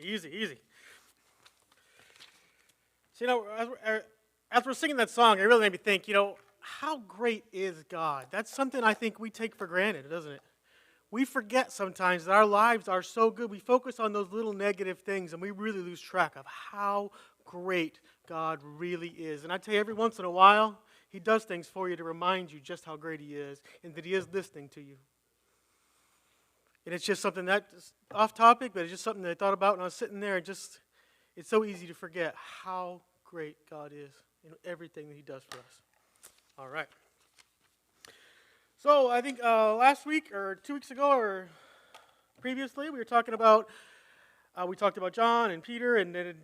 Easy, easy. So, as we're singing that song, it really made me think, how great is God? That's something I think we take for granted, doesn't it? We forget sometimes that our lives are so good. We focus on those little negative things, and we really lose track of how great God really is. And I tell you, every once in a while, He does things for you to remind you just how great He is and that He is listening to you. And it's just something that's off topic, but it's just something that I thought about when I was sitting there. It's so easy to forget how great God is in everything that He does for us. All right. So I think last week or 2 weeks ago or previously, we talked about John and Peter, and then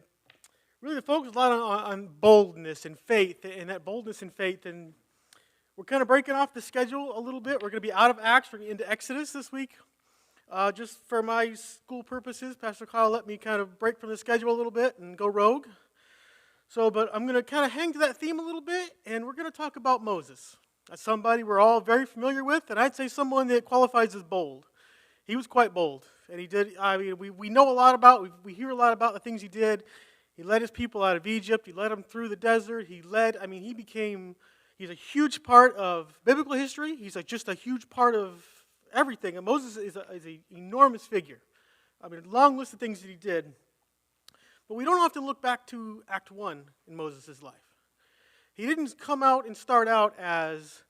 really the focus a lot on boldness and faith, and that boldness and faith. And we're kind of breaking off the schedule a little bit. We're going to be out of Acts, we're into Exodus this week. Just for my school purposes, Pastor Kyle let me kind of break from the schedule a little bit and go rogue. But I'm going to kind of hang to that theme a little bit, and we're going to talk about Moses. That's somebody we're all very familiar with, and I'd say someone that qualifies as bold. He was quite bold, and he did. We know a lot about, we hear a lot about the things he did. He led his people out of Egypt. He led them through the desert. He's a huge part of biblical history. He's just a huge part of everything. And Moses is an enormous figure. A long list of things that he did. But we don't often look back to Act 1 in Moses' life. He didn't come out and start out as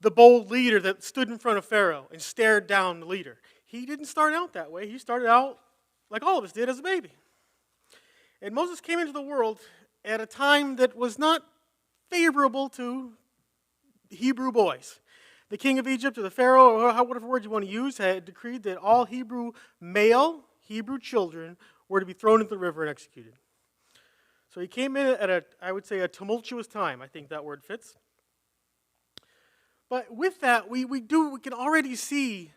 the bold leader that stood in front of Pharaoh and stared down the leader. He didn't start out that way. He started out like all of us did as a baby. And Moses came into the world at a time that was not favorable to Hebrew boys. The king of Egypt, or the Pharaoh, or whatever word you want to use, had decreed that all male Hebrew children were to be thrown into the river and executed. So he came in at a tumultuous time. I think that word fits. But with that, we can already see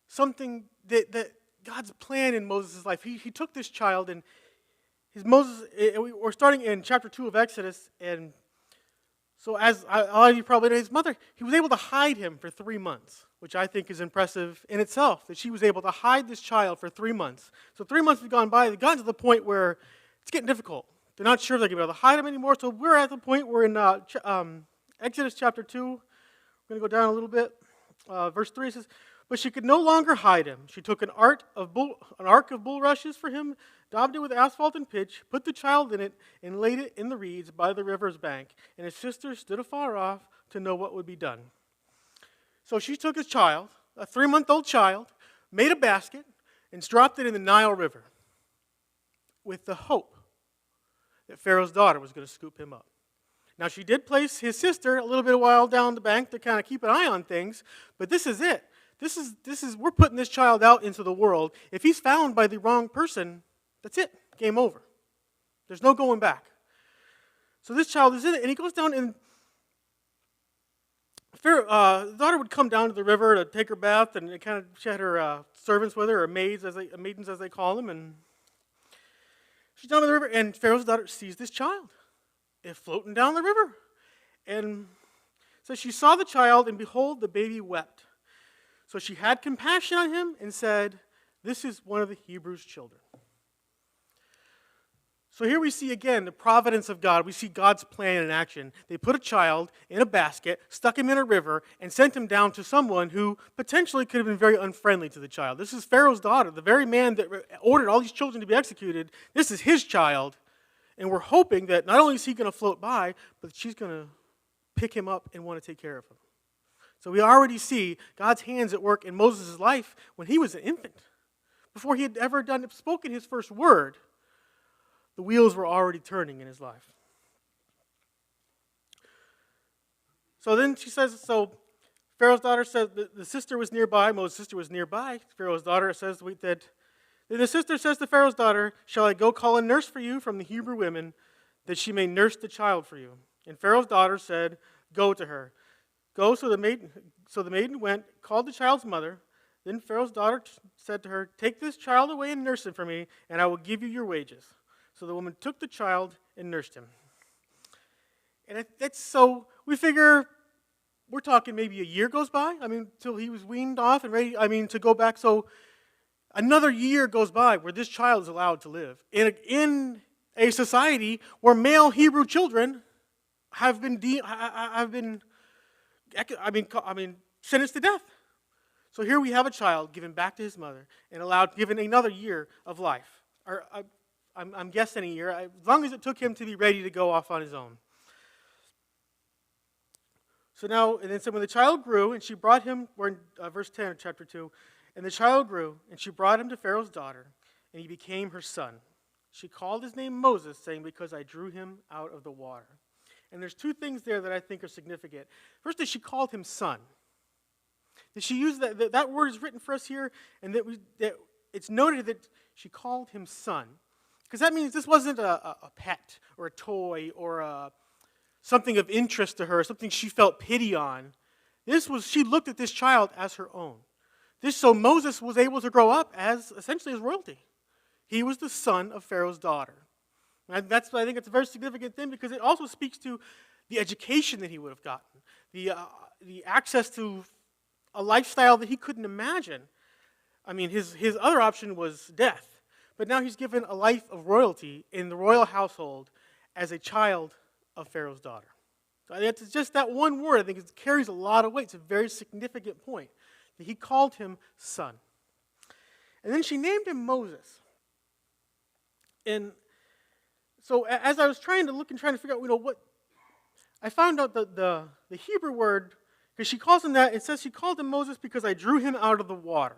something that God's plan in Moses' life. He took this child, and we're starting in chapter 2 of Exodus, and so as a lot of you probably know, his mother, he was able to hide him for 3 months, which I think is impressive in itself, that she was able to hide this child for 3 months. So 3 months have gone by. They've gotten to the point where it's getting difficult. They're not sure if they're going to be able to hide him anymore. So we're at the point where in Exodus chapter 2, we're going to go down a little bit. Verse 3 says, "But she could no longer hide him. She took an ark of bulrushes for him, daubed it with asphalt and pitch, put the child in it, and laid it in the reeds by the river's bank. And his sister stood afar off to know what would be done." So she took his child, a 3-month-old child, made a basket, and dropped it in the Nile River with the hope that Pharaoh's daughter was going to scoop him up. Now, she did place his sister a little bit of while down the bank to kind of keep an eye on things, but this is it. We're putting this child out into the world. If he's found by the wrong person, that's it. Game over. There's no going back. So this child is in it, and he goes down, and the daughter would come down to the river to take her bath, and she had her servants with her, or maidens as they call them, and she's down by the river, and Pharaoh's daughter sees this child. It's floating down the river. And so she saw the child, and behold, the baby wept. So she had compassion on him and said, "This is one of the Hebrews' children." So here we see again the providence of God. We see God's plan in action. They put a child in a basket, stuck him in a river, and sent him down to someone who potentially could have been very unfriendly to the child. This is Pharaoh's daughter, the very man that ordered all these children to be executed. This is his child, and we're hoping that not only is he going to float by, but she's going to pick him up and want to take care of him. So we already see God's hands at work in Moses' life when he was an infant. Before he had ever spoken his first word, the wheels were already turning in his life. So then she says, Pharaoh's daughter says, the sister was nearby, Moses' sister was nearby. Pharaoh's daughter says then the sister says to Pharaoh's daughter, "Shall I go call a nurse for you from the Hebrew women, that she may nurse the child for you?" And Pharaoh's daughter said, "Go to her." So the maiden went, called the child's mother. Then Pharaoh's daughter said to her, "Take this child away and nurse him for me, and I will give you your wages." So the woman took the child and nursed him. And we figure we're talking maybe a year goes by, till he was weaned off and ready, to go back. So another year goes by where this child is allowed to live in a society where male Hebrew children have been sentenced to death. So here we have a child given back to his mother and given another year of life. Or I'm guessing a year, as long as it took him to be ready to go off on his own. So now, and then so when the child grew, and she brought him, we're in verse 10 of chapter 2, and the child grew, and she brought him to Pharaoh's daughter, and he became her son. She called his name Moses, saying, because I drew him out of the water. And there's two things there that I think are significant. First is she called him son. Did she use that word is written for us here, and that it's noted that she called him son. Because that means this wasn't a pet or a toy or something of interest to her, something she felt pity on. She looked at this child as her own. So Moses was able to grow up as essentially as royalty. He was the son of Pharaoh's daughter. And I think it's a very significant thing because it also speaks to the education that he would have gotten, the access to a lifestyle that he couldn't imagine. I mean, his other option was death, but now he's given a life of royalty in the royal household as a child of Pharaoh's daughter. So it's just that one word. I think it carries a lot of weight. It's a very significant point that he called him son. And then she named him Moses. And so as I was trying to figure out, what I found out that the Hebrew word, because she calls him that, it says she called him Moses because I drew him out of the water.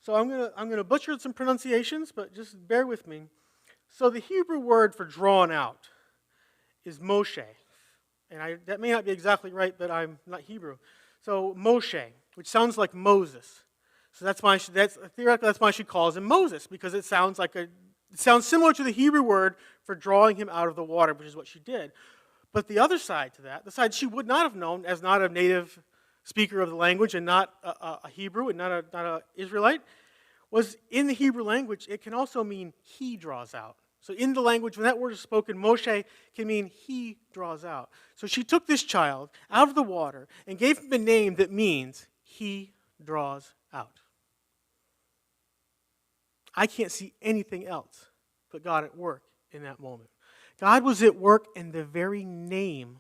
So I'm gonna butcher some pronunciations, but just bear with me. So the Hebrew word for drawn out is Moshe. And that may not be exactly right, but I'm not Hebrew. So Moshe, which sounds like Moses. So theoretically that's why she calls him Moses, because it sounds similar to the Hebrew word for drawing him out of the water, which is what she did. But the other side to that, the side she would not have known as not a native speaker of the language and not a Hebrew and not an Israelite, was in the Hebrew language, it can also mean he draws out. So in the language, when that word is spoken, Moshe can mean he draws out. So she took this child out of the water and gave him a name that means he draws out. I can't see anything else but God at work in that moment. God was at work in the very name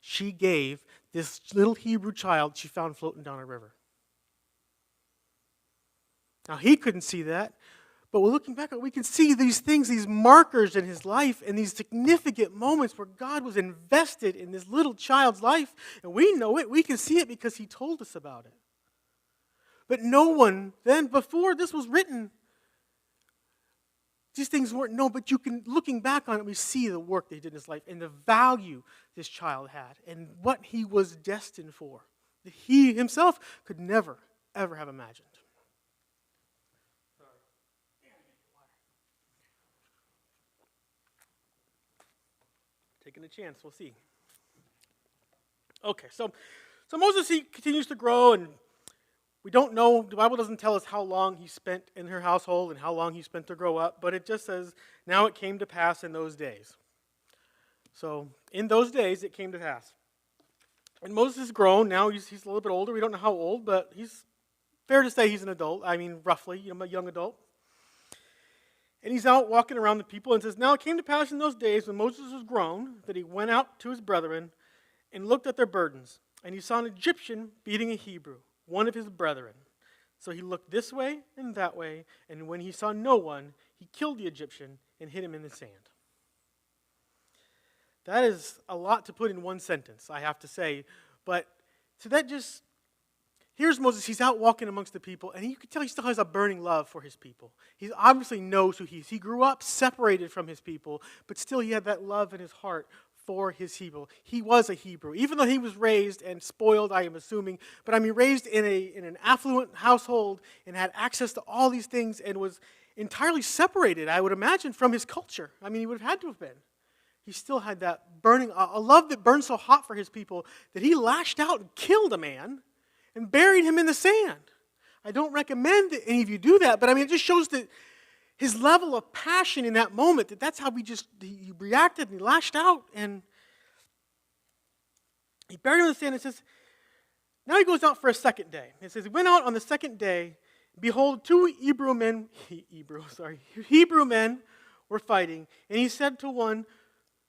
she gave this little Hebrew child she found floating down a river. Now, he couldn't see that, but looking back, we can see these things, these markers in his life, and these significant moments where God was invested in this little child's life, and we know it. We can see it because he told us about it. But no one then, before this was written, these things weren't known, but looking back on it, we see the work that he did in his life and the value this child had and what he was destined for that he himself could never, ever have imagined. Taking a chance, we'll see. Okay, so Moses, he continues to grow, and we don't know, the Bible doesn't tell us how long he spent in her household and how long he spent to grow up, but it just says, now it came to pass in those days. So, in those days, it came to pass. And Moses has grown, now he's a little bit older, we don't know how old, but he's fair to say he's an adult, roughly, a young adult. And he's out walking around the people and says, now it came to pass in those days when Moses was grown, that he went out to his brethren and looked at their burdens, and he saw an Egyptian beating a Hebrew, one of his brethren. So he looked this way and that way, and when he saw no one, he killed the Egyptian and hid him in the sand. That is a lot to put in one sentence, I have to say. But so that just, here's Moses, he's out walking amongst the people, and you can tell he still has a burning love for his people. He obviously knows who he is. He grew up separated from his people, but still he had that love in his heart for his Hebrew. He was a Hebrew, even though he was raised and spoiled, I am assuming, but raised in an affluent household and had access to all these things and was entirely separated, I would imagine, from his culture. He would have had to have been. He still had that burning, a love that burned so hot for his people that he lashed out and killed a man and buried him in the sand. I don't recommend that any of you do that, but it just shows that his level of passion in that moment, that's how he reacted and he lashed out and he buried him in the sand. It says, now he goes out for a second day. It says he went out on the second day Behold, two Hebrew men were fighting, and he said to one,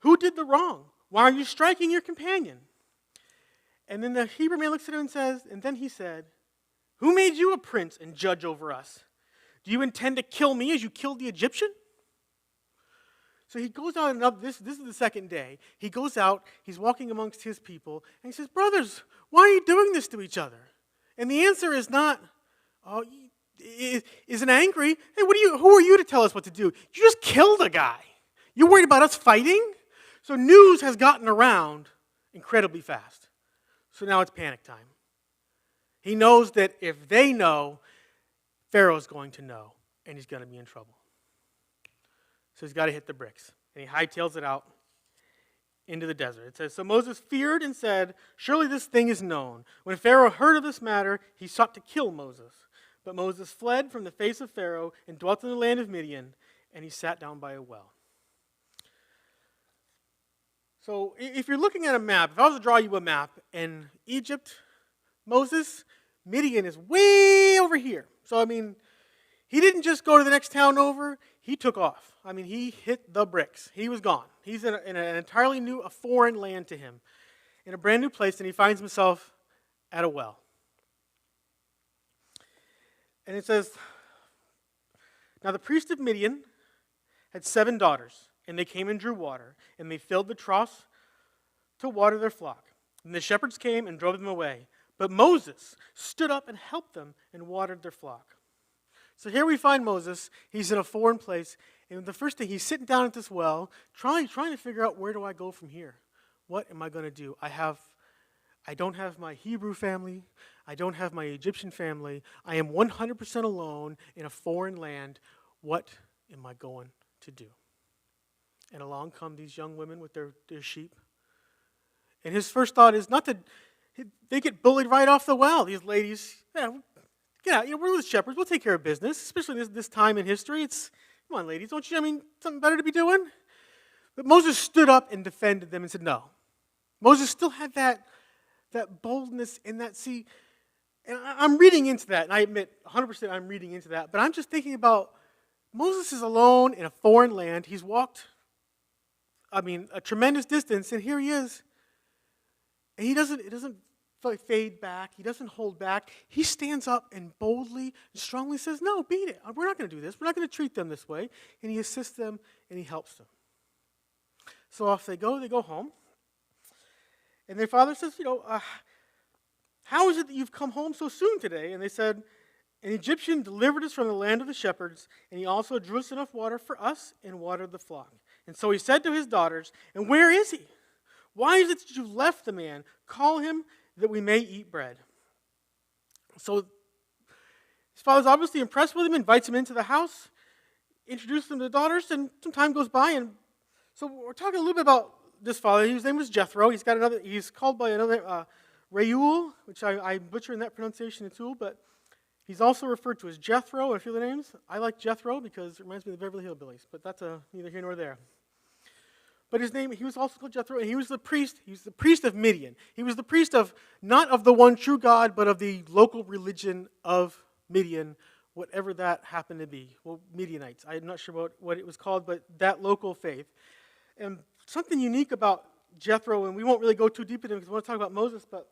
who did the wrong? Why are you striking your companion? And then the Hebrew man looks at him and says, and then he said, who made you a prince and judge over us? Do you intend to kill me as you killed the Egyptian? So he goes out, and this is the second day. He goes out, he's walking amongst his people, and he says, brothers, why are you doing this to each other? And the answer is not, isn't angry. Hey, who are you to tell us what to do? You just killed a guy. You worried about us fighting? So news has gotten around incredibly fast. So now it's panic time. He knows that if they know, Pharaoh's going to know, and he's going to be in trouble. So he's got to hit the bricks. And he hightails it out into the desert. It says, so Moses feared and said, surely this thing is known. When Pharaoh heard of this matter, he sought to kill Moses. But Moses fled from the face of Pharaoh and dwelt in the land of Midian, and he sat down by a well. So if you're looking at a map, if I was to draw you a map, and Egypt, Moses, Midian is way over here. So, he didn't just go to the next town over, he took off. He hit the bricks. He was gone. He's in an entirely new, a foreign land to him, in a brand new place, and he finds himself at a well. And it says, now the priest of Midian had 7 daughters, and they came and drew water, and they filled the troughs to water their flock. And the shepherds came and drove them away. But Moses stood up and helped them and watered their flock. So here we find Moses. He's in a foreign place. And the first thing, he's sitting down at this well, trying to figure out, where do I go from here? What am I going to do? I don't have my Hebrew family. I don't have my Egyptian family. I am 100% alone in a foreign land. What am I going to do? And along come these young women with their sheep. And his first thought is not that they get bullied right off the well. These ladies, we're the shepherds. We'll take care of business, especially this time in history. Come on, ladies, don't you, something better to be doing? But Moses stood up and defended them and said, no. Moses still had that boldness and that, and I'm reading into that, and I admit 100% I'm reading into that, but I'm just thinking about Moses is alone in a foreign land. He's walked, a tremendous distance, and here he is. And it doesn't fade back. He doesn't hold back. He stands up and boldly and strongly says, no, beat it. We're not going to do this. We're not going to treat them this way. And he assists them and he helps them. So off they go home. And their father says, how is it that you've come home so soon today? And they said, an Egyptian delivered us from the land of the shepherds, and he also drew us enough water for us and watered the flock. And so he said to his daughters, and where is he? Why is it that you left the man? Call him that we may eat bread. So his father's obviously impressed with him, invites him into the house, introduces him to the daughters, and some time goes by. And so we're talking a little bit about this father. His name was Jethro. He's called by another Reuel, which I butcher in that pronunciation too, but he's also referred to as Jethro and a few other names. I like Jethro because it reminds me of the Beverly Hillbillies, but that's neither here nor there. But his name, he was also called Jethro, and he was the priest. He was the priest of Midian. He was the priest of, not of the one true God, but of the local religion of Midian, whatever that happened to be. Well, Midianites. I'm not sure what it was called, but that local faith. And something unique about Jethro, and we won't really go too deep into it because we want to talk about Moses, but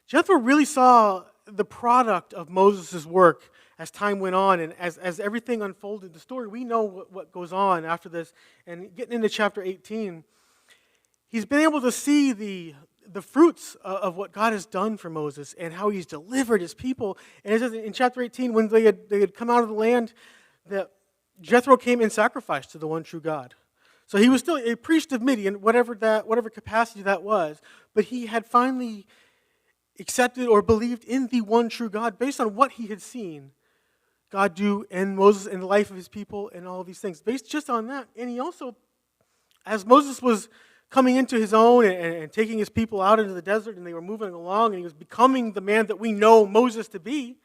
Jethro really saw the product of Moses' work as time went on and as everything unfolded. The story, we know what goes on after this. And getting into chapter 18, he's been able to see the fruits of what God has done for Moses and how he's delivered his people. And it says in chapter 18, when they had come out of the land, that Jethro came and sacrificed to the one true God. So he was still a priest of Midian, whatever capacity that was, but he had finally accepted or believed in the one true God based on what he had seen God do in Moses and the life of his people and all these things. Based just on that. And he also, as Moses was coming into his own and taking his people out into the desert and they were moving along and he was becoming the man that we know Moses to be,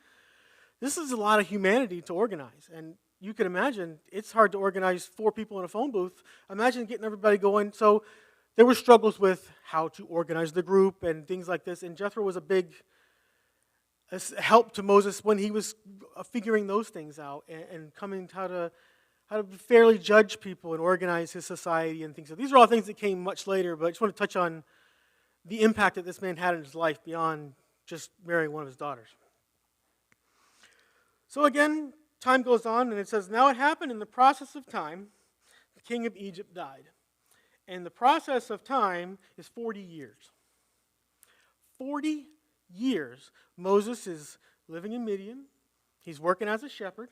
this is a lot of humanity to organize. And you can imagine, it's hard to organize 4 people in a phone booth. Imagine getting everybody going. So there were struggles with how to organize the group and things like this. And Jethro was a big help to Moses when he was figuring those things out and coming to how to fairly judge people and organize his society and things. So these are all things that came much later, but I just want to touch on the impact that this man had in his life beyond just marrying one of his daughters. So again, time goes on, and it says, now it happened in the process of time, the king of Egypt died. And the process of time is 40 years. 40 years. Moses is living in Midian. He's working as a shepherd.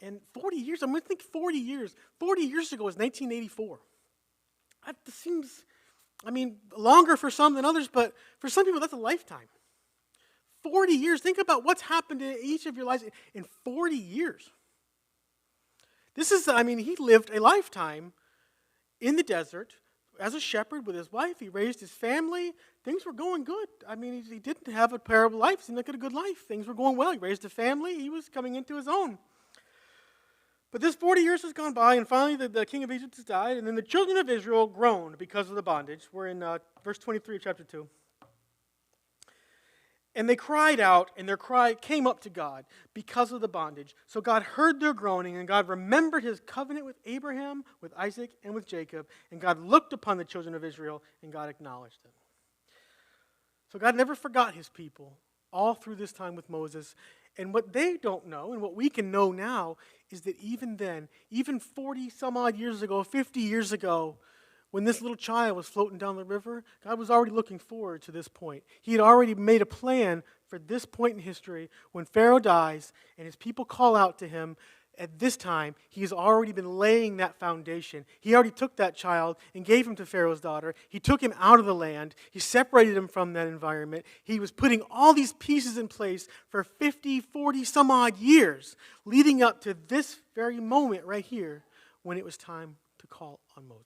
And 40 years, I'm going to think 40 years. 40 years ago was 1984. That seems, longer for some than others, but for some people that's a lifetime. 40 years. Think about what's happened in each of your lives in 40 years. This is, he lived a lifetime in the desert as a shepherd with his wife. He raised his family. Things were going good. He didn't have a terrible life. It seemed like a good life. Things were going well. He raised a family. He was coming into his own. But this 40 years has gone by, and finally the king of Egypt has died, and then the children of Israel groaned because of the bondage. We're in verse 23 of chapter 2. And they cried out, and their cry came up to God because of the bondage. So God heard their groaning, and God remembered his covenant with Abraham, with Isaac, and with Jacob. And God looked upon the children of Israel, and God acknowledged them. So God never forgot his people all through this time with Moses. And what they don't know, and what we can know now, is that even then, even 40 some odd years ago, 50 years ago, when this little child was floating down the river, God was already looking forward to this point. He had already made a plan for this point in history when Pharaoh dies and his people call out to him. At this time, he has already been laying that foundation. He already took that child and gave him to Pharaoh's daughter. He took him out of the land. He separated him from that environment. He was putting all these pieces in place for 50, 40 some odd years, leading up to this very moment right here when it was time to call on Moses.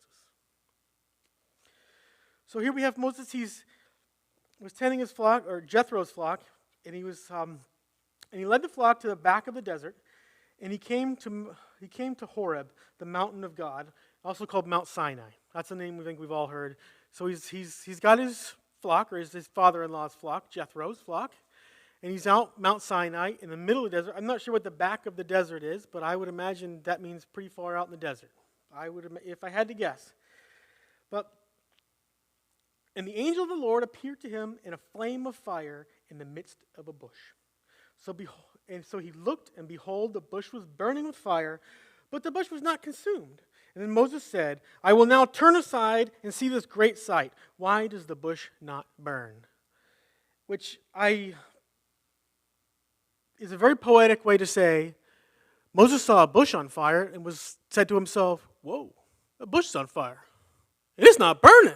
So here we have Moses. He was tending his flock, or Jethro's flock, and he led the flock to the back of the desert. And he came to Horeb, the mountain of God, also called Mount Sinai. That's a name we think we've all heard. So he's got his flock, or his father-in-law's flock, Jethro's flock, and he's out Mount Sinai in the middle of the desert. I'm not sure what the back of the desert is, but I would imagine that means pretty far out in the desert. If I had to guess. And the angel of the Lord appeared to him in a flame of fire in the midst of a bush. So he looked, and behold, the bush was burning with fire, but the bush was not consumed. And then Moses said, I will now turn aside and see this great sight. Why does the bush not burn? Which is a very poetic way to say, Moses saw a bush on fire and said to himself, whoa, the bush is on fire. It is not burning.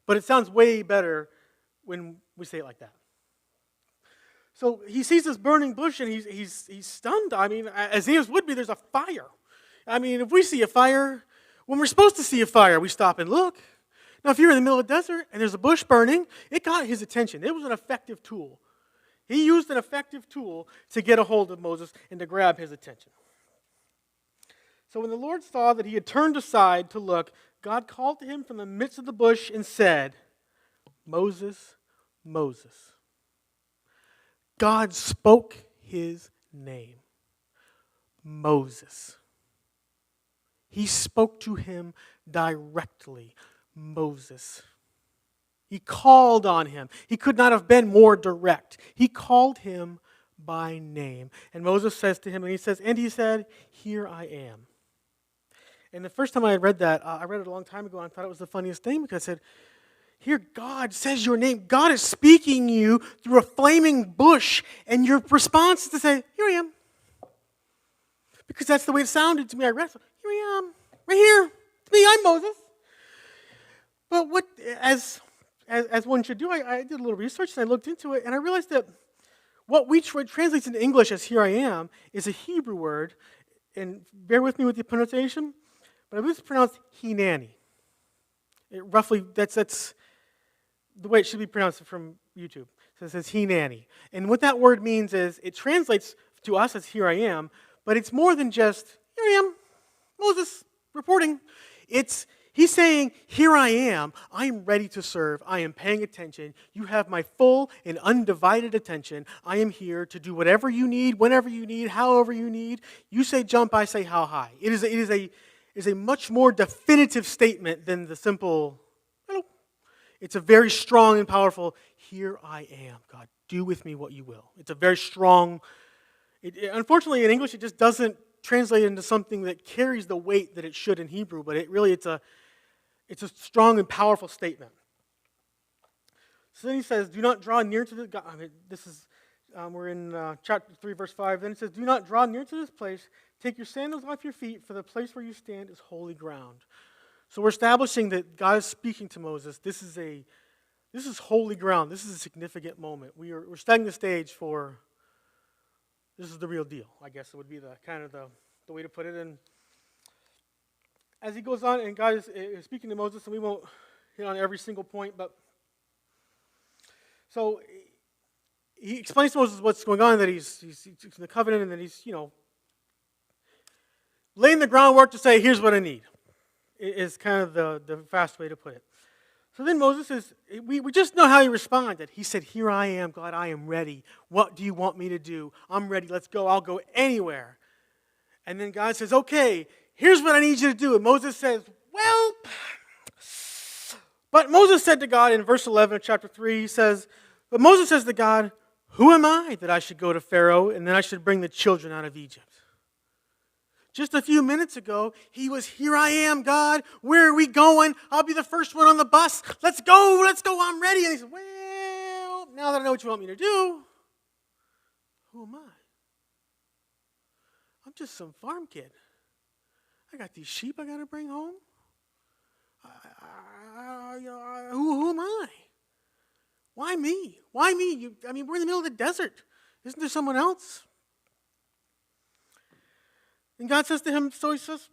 But it sounds way better when we say it like that. So he sees this burning bush and he's stunned. As he would be, there's a fire. If we see a fire, when we're supposed to see a fire, we stop and look. Now, if you're in the middle of the desert and there's a bush burning, it got his attention. It was an effective tool. He used an effective tool to get a hold of Moses and to grab his attention. So when the Lord saw that he had turned aside to look, God called to him from the midst of the bush and said, Moses, Moses. God spoke his name, Moses. He spoke to him directly, Moses. He called on him. He could not have been more direct. He called him by name. And Moses says to him, and he said, here I am. And the first time I read that, I read it a long time ago, and I thought it was the funniest thing because I said, here God says your name. God is speaking you through a flaming bush, and your response is to say, here I am. Because that's the way it sounded to me. I read, here I am, right here. It's me, I'm Moses. But as one should do, I did a little research, and I looked into it, and I realized that what translates into English as here I am is a Hebrew word, and bear with me with the pronunciation, but I believe it's pronounced Hinani. That's the way it should be pronounced from YouTube. So it says Hinani. And what that word means is, it translates to us as here I am, but it's more than just, here I am, Moses, reporting. It's He's saying, here I am ready to serve, I am paying attention, you have my full and undivided attention, I am here to do whatever you need, whenever you need, however you need. You say jump, I say how high. It is a much more definitive statement than the simple, hello. It's a very strong and powerful, here I am, God, do with me what you will. It's a very strong, unfortunately in English it just doesn't translate into something that carries the weight that it should in Hebrew, but it's a strong and powerful statement. So then he says, do not draw near to the God. This is, we're in chapter 3, verse 5. Then it says, do not draw near to this place. Take your sandals off your feet, for the place where you stand is holy ground. So we're establishing that God is speaking to Moses. This is holy ground. This is a significant moment. We're setting the stage for, this is the real deal, I guess it would be the kind of the way to put it. And as he goes on, and God is speaking to Moses, and we won't hit on every single point, but so he explains to Moses what's going on, that he's in the covenant, and that he's, laying the groundwork to say, here's what I need, is kind of the fast way to put it. So then Moses we just know how he responded. He said, here I am, God, I am ready. What do you want me to do? I'm ready, let's go, I'll go anywhere. And then God says, okay, here's what I need you to do. And Moses says, well, but Moses said to God in verse 11 of chapter 3, he says, but Moses says to God, who am I that I should go to Pharaoh and then I should bring the children out of Egypt? Just a few minutes ago, he was, here I am, God, where are we going? I'll be the first one on the bus. Let's go, I'm ready. And he said, well, now that I know what you want me to do, who am I? I'm just some farm kid. I got these sheep I got to bring home. Who am I? Why me? Why me? We're in the middle of the desert. Isn't there someone else? And God says to him, so he says,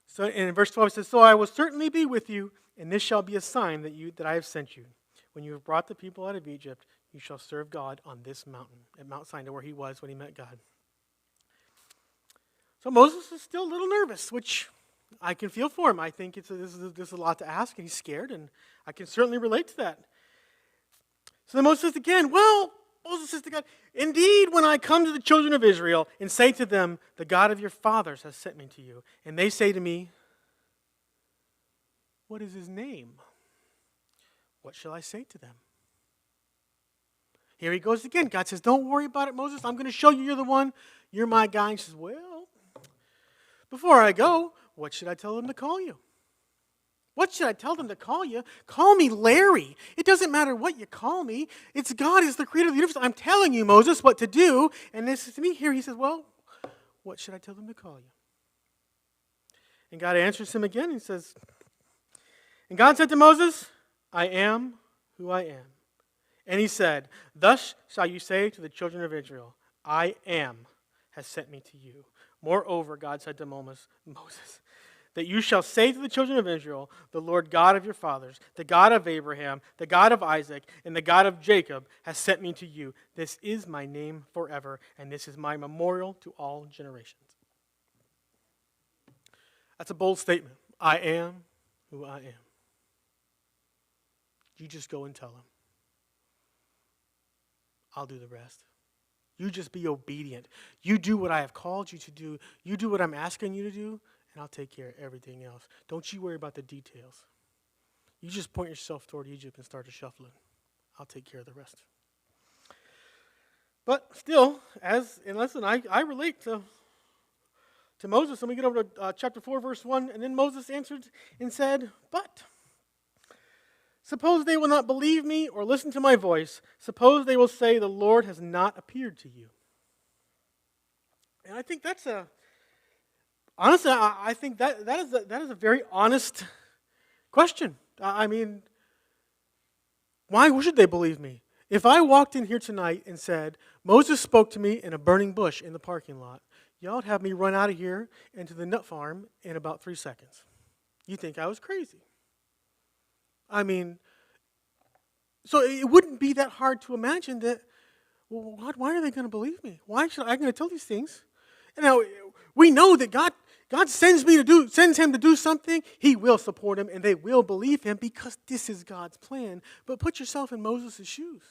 so in verse 12 it says, so I will certainly be with you, and this shall be a sign that I have sent you. When you have brought the people out of Egypt, you shall serve God on this mountain, at Mount Sinai, where he was when he met God. So Moses is still a little nervous, which I can feel for him. I think this is a lot to ask, and he's scared, and I can certainly relate to that. So then Moses says again, Moses says to God, indeed, when I come to the children of Israel and say to them, the God of your fathers has sent me to you, and they say to me, what is his name? What shall I say to them? Here he goes again. God says, don't worry about it, Moses. I'm going to show you you're the one. You're my guy. And he says, well, before I go, what should I tell them to call you? What should I tell them to call you? Call me Larry. It doesn't matter what you call me. It's God is the creator of the universe. I'm telling you, Moses, what to do. And this is to me here. He says, well, what should I tell them to call you? And God answers him again. He says, and God said to Moses, I am who I am. And he said, thus shall you say to the children of Israel, I am has sent me to you. Moreover, God said to Moses, that you shall say to the children of Israel, the Lord God of your fathers, the God of Abraham, the God of Isaac, and the God of Jacob has sent me to you. This is my name forever, and this is my memorial to all generations. That's a bold statement. I am who I am. You just go and tell him. I'll do the rest. You just be obedient. You do what I have called you to do. You do what I'm asking you to do, and I'll take care of everything else. Don't you worry about the details. You just point yourself toward Egypt and start to shuffle it. I'll take care of the rest. But still, I relate to Moses. And we get over to chapter 4, verse 1. And then Moses answered and said, but suppose they will not believe me or listen to my voice. Suppose they will say, the Lord has not appeared to you. And I think that's honestly, I think that is a very honest question. Why should they believe me? If I walked in here tonight and said, Moses spoke to me in a burning bush in the parking lot, y'all would have me run out of here into the nut farm in about 3 seconds. You think I was crazy. So it wouldn't be that hard to imagine that, well, God, why are they going to believe me? Why should I going to tell these things? And now, We know that God sends him to do something, he will support him, and they will believe him because this is God's plan. But put yourself in Moses' shoes.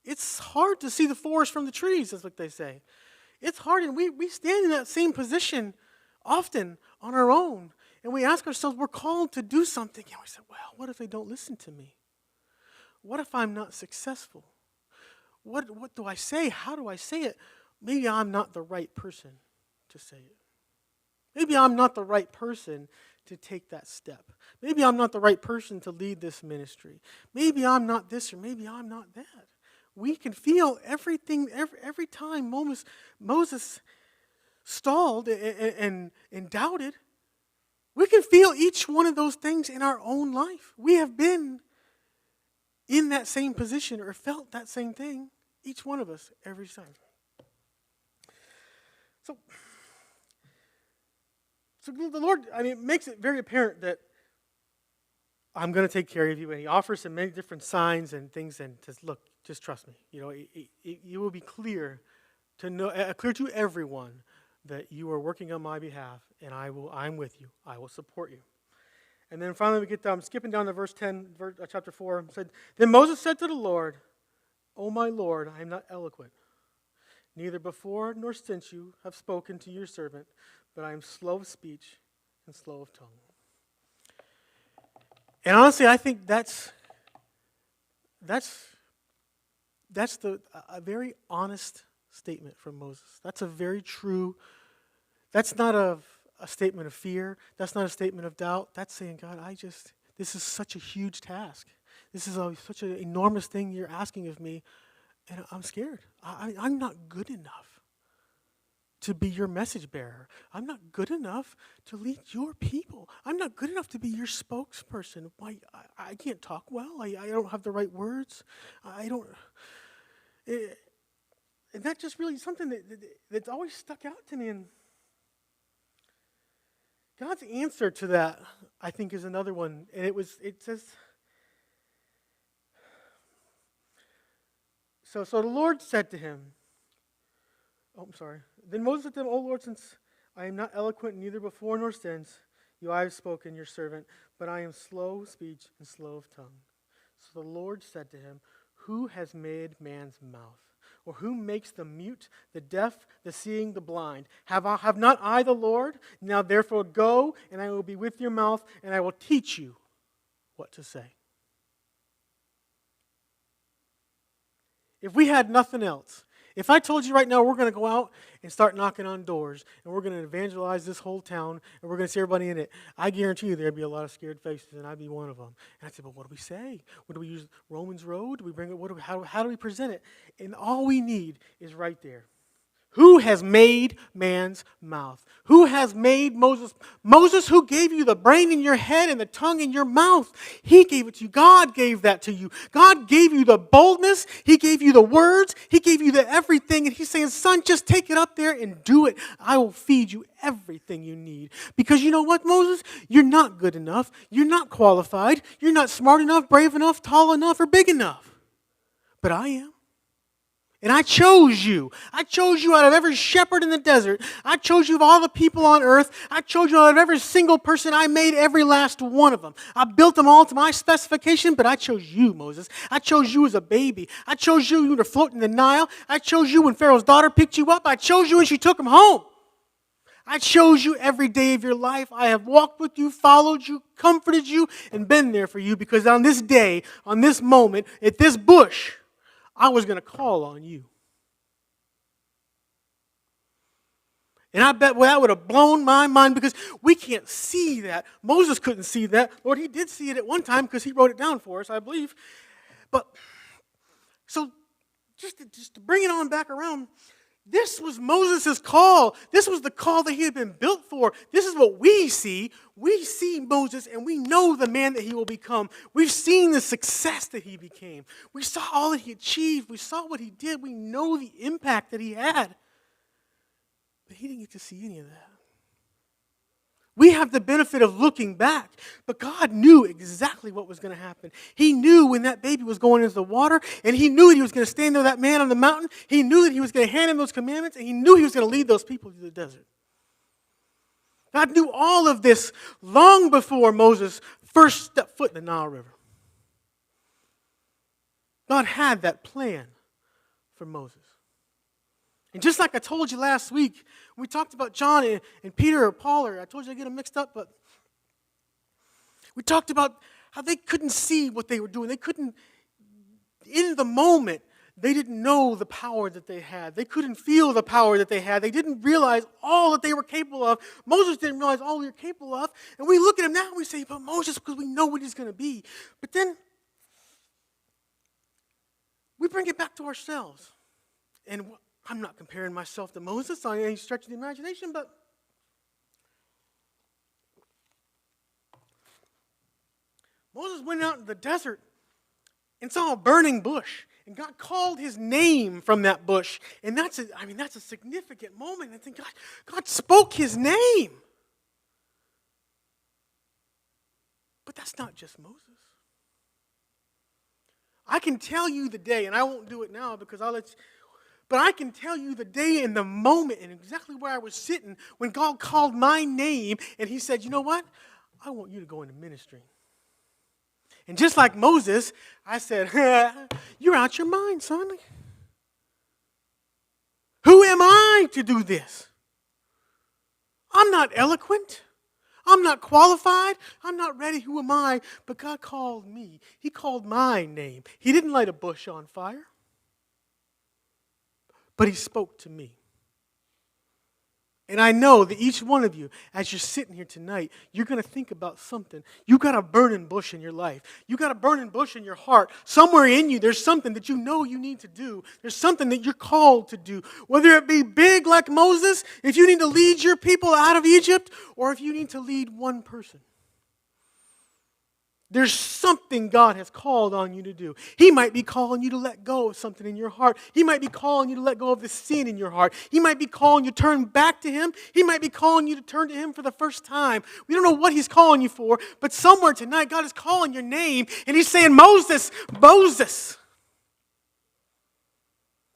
It's hard to see the forest from the trees, that's what they say. It's hard, and we stand in that same position often on our own. And we ask ourselves, we're called to do something. And we say, well, what if they don't listen to me? What if I'm not successful? What do I say? How do I say it? Maybe I'm not the right person to say it. Maybe I'm not the right person to take that step. Maybe I'm not the right person to lead this ministry. Maybe I'm not this or maybe I'm not that. We can feel everything every time Moses stalled and doubted. We can feel each one of those things in our own life. We have been in that same position or felt that same thing, each one of us, every time. So the Lord, makes it very apparent that I'm going to take care of you. And he offers him many different signs and things and says, look, just trust me. You will be clear to everyone that you are working on my behalf and I'm with you. I will support you. And then finally we get down, skipping down to verse 10, chapter 4. Said, then Moses said to the Lord, O my Lord, I am not eloquent. Neither before nor since you have spoken to your servant, but I am slow of speech and slow of tongue. And honestly, I think that's a very honest statement from Moses. That's a very true, that's not a statement of fear. That's not a statement of doubt. That's saying, God, this is such a huge task. This is such an enormous thing you're asking of me, and I'm scared. I'm not good enough to be your message bearer. I'm not good enough to lead your people. I'm not good enough to be your spokesperson. I can't talk well. I don't have the right words. And that's just really something that's always stuck out to me. And God's answer to that, I think, is another one. And it says, so the Lord said to him, Then Moses said to him, O Lord, since I am not eloquent neither before nor since I have spoken, your servant, but I am slow of speech and slow of tongue. So the Lord said to him, who has made man's mouth? Or who makes the mute, the deaf, the seeing, the blind? Have not I the Lord? Now therefore go, and I will be with your mouth, and I will teach you what to say. If we had nothing else, if I told you right now we're going to go out and start knocking on doors and we're going to evangelize this whole town and we're going to see everybody in it, I guarantee you there'd be a lot of scared faces and I'd be one of them. And I'd say, but what do we say? What do we use? Romans Road? Do we bring it? How do we present it? And all we need is right there. Who has made man's mouth? Who has made Moses? Moses, who gave you the brain in your head and the tongue in your mouth? He gave it to you. God gave that to you. God gave you the boldness. He gave you the words. He gave you the everything. And he's saying, son, just take it up there and do it. I will feed you everything you need. Because you know what, Moses? You're not good enough. You're not qualified. You're not smart enough, brave enough, tall enough, or big enough. But I am. And I chose you. I chose you out of every shepherd in the desert. I chose you of all the people on earth. I chose you out of every single person. I made every last one of them. I built them all to my specification, but I chose you, Moses. I chose you as a baby. I chose you when you were floating in the Nile. I chose you when Pharaoh's daughter picked you up. I chose you when she took him home. I chose you every day of your life. I have walked with you, followed you, comforted you, and been there for you because on this day, on this moment, at this bush, I was going to call on you. And I bet that would have blown my mind because we can't see that. Moses couldn't see that. Lord, he did see it at one time because he wrote it down for us, I believe. But, so, just to bring it on back around, this was Moses' call. This was the call that he had been built for. This is what we see. We see Moses and we know the man that he will become. We've seen the success that he became. We saw all that he achieved. We saw what he did. We know the impact that he had. But he didn't get to see any of that. We have the benefit of looking back, but God knew exactly what was going to happen. He knew when that baby was going into the water, and He knew that He was going to stand there, that man on the mountain. He knew that He was going to hand him those commandments, and He knew He was going to lead those people through the desert. God knew all of this long before Moses first stepped foot in the Nile River. God had that plan for Moses. And just like I told you last week, when we talked about John and Peter or Paul, or I told you I get them mixed up, but we talked about how they couldn't see what they were doing. They couldn't, in the moment, they didn't know the power that they had. They couldn't feel the power that they had. They didn't realize all that they were capable of. Moses didn't realize all they were capable of. And we look at him now and we say, but Moses, because we know what he's going to be. But then we bring it back to ourselves. And I'm not comparing myself to Moses on any stretch of the imagination, but Moses went out in the desert and saw a burning bush. And God called his name from that bush. And that's a significant moment. I think God spoke his name. But that's not just Moses. I can tell you the day, and I won't do it now because but I can tell you the day and the moment and exactly where I was sitting when God called my name and He said, you know what? I want you to go into ministry. And just like Moses, I said, you're out your mind, son. Who am I to do this? I'm not eloquent. I'm not qualified. I'm not ready. Who am I? But God called me. He called my name. He didn't light a bush on fire. But He spoke to me. And I know that each one of you, as you're sitting here tonight, you're going to think about something. You got a burning bush in your life. You got a burning bush in your heart. Somewhere in you, there's something that you know you need to do. There's something that you're called to do. Whether it be big like Moses, if you need to lead your people out of Egypt, or if you need to lead one person. There's something God has called on you to do. He might be calling you to let go of something in your heart. He might be calling you to let go of the sin in your heart. He might be calling you to turn back to Him. He might be calling you to turn to Him for the first time. We don't know what He's calling you for, but somewhere tonight God is calling your name and He's saying, Moses, Moses.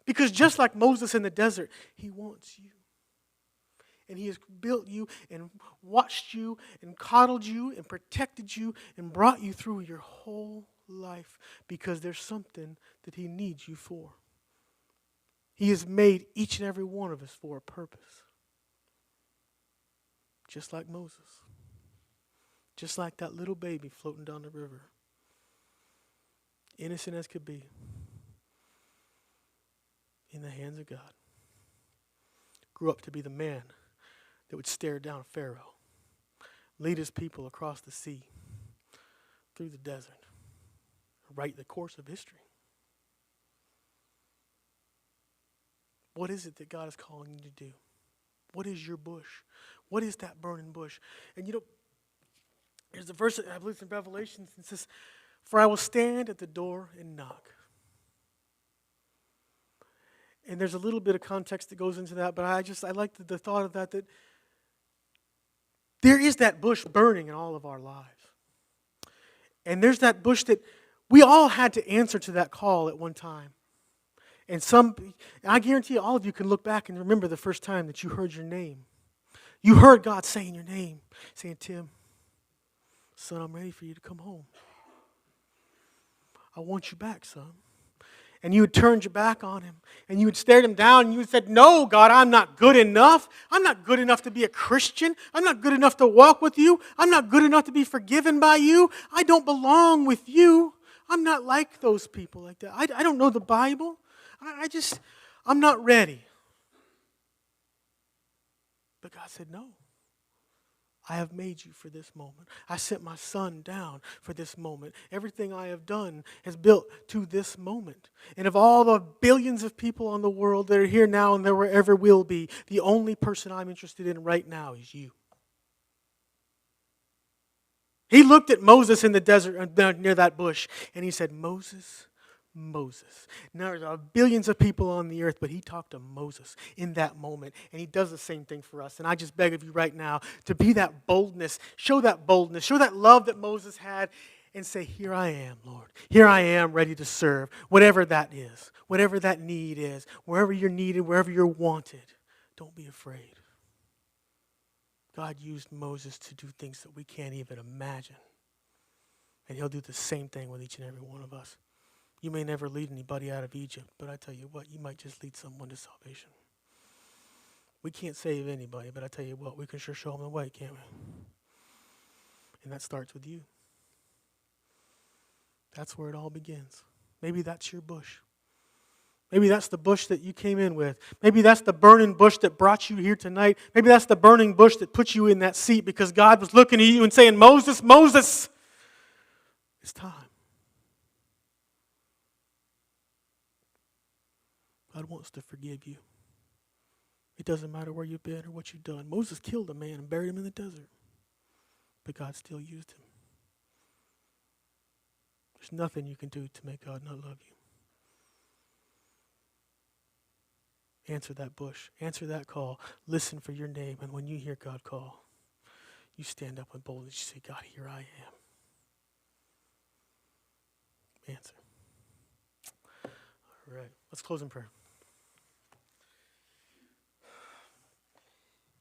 Because just like Moses in the desert, He wants you. And He has built you and watched you and coddled you and protected you and brought you through your whole life because there's something that He needs you for. He has made each and every one of us for a purpose. Just like Moses. Just like that little baby floating down the river. Innocent as could be. In the hands of God. Grew up to be the man that would stare down Pharaoh, lead his people across the sea, through the desert, write the course of history. What is it that God is calling you to do? What is your bush? What is that burning bush? And there's a verse, I believe it's in Revelation, that says, for I will stand at the door and knock. And there's a little bit of context that goes into that, but I like the thought of that there is that bush burning in all of our lives. And there's that bush that we all had to answer to that call at one time. And I guarantee you, all of you can look back and remember the first time that you heard your name. You heard God saying your name, saying, Tim, son, I'm ready for you to come home. I want you back, son. And you had turned your back on Him. And you had stared Him down and you had said, no, God, I'm not good enough. I'm not good enough to be a Christian. I'm not good enough to walk with you. I'm not good enough to be forgiven by you. I don't belong with you. I'm not like those people like that. I don't know the Bible. I'm not ready. But God said, no. I have made you for this moment. I sent my Son down for this moment. Everything I have done has built to this moment. And of all the billions of people on the world that are here now and there wherever will be, the only person I'm interested in right now is you. He looked at Moses in the desert near that bush and He said, Moses, Moses. Now there's billions of people on the earth, but he talked to Moses in that moment, and he does the same thing for us. And I just beg of you right now to be that boldness, show that love that Moses had, and say, here I am, Lord. Here I am ready to serve, whatever that is, whatever that need is, wherever you're needed, wherever you're wanted. Don't be afraid. God used Moses to do things that we can't even imagine. And he'll do the same thing with each and every one of us. You may never lead anybody out of Egypt, but I tell you what, you might just lead someone to salvation. We can't save anybody, but I tell you what, we can sure show them the way, can't we? And that starts with you. That's where it all begins. Maybe that's your bush. Maybe that's the bush that you came in with. Maybe that's the burning bush that brought you here tonight. Maybe that's the burning bush that put you in that seat because God was looking at you and saying, Moses, Moses, it's time. God wants to forgive you. It doesn't matter where you've been or what you've done. Moses killed a man and buried him in the desert, but God still used him. There's nothing you can do to make God not love you. Answer that bush. Answer that call. Listen for your name, and when you hear God call, you stand up with boldness. You say, God, here I am. Answer. All right. Let's close in prayer.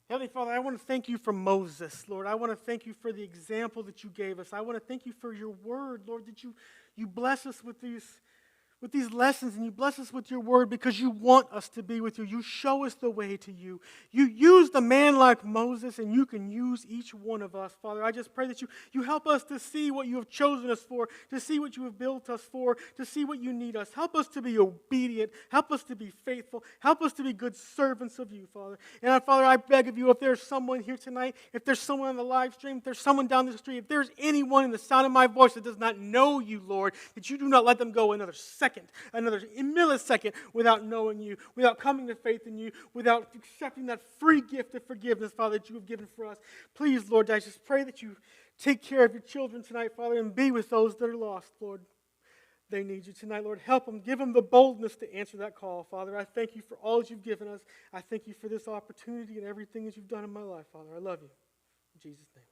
Heavenly Father, I want to thank you for Moses, Lord. I want to thank you for the example that you gave us. I want to thank you for your word, Lord, that you bless us with these lessons, and you bless us with your word because you want us to be with you. You show us the way to you. You used a man like Moses, and you can use each one of us, Father. I just pray that you help us to see what you have chosen us for, to see what you have built us for, to see what you need us. Help us to be obedient. Help us to be faithful. Help us to be good servants of you, Father. And Father, I beg of you, if there's someone here tonight, if there's someone on the live stream, if there's someone down the street, if there's anyone in the sound of my voice that does not know you, Lord, that you do not let them go another second, another millisecond without knowing you, without coming to faith in you, without accepting that free gift of forgiveness, Father, that you have given for us. Please, Lord, I just pray that you take care of your children tonight, Father, and be with those that are lost, Lord. They need you tonight, Lord. Help them. Give them the boldness to answer that call, Father. I thank you for all that you've given us. I thank you for this opportunity and everything that you've done in my life, Father. I love you. In Jesus' name.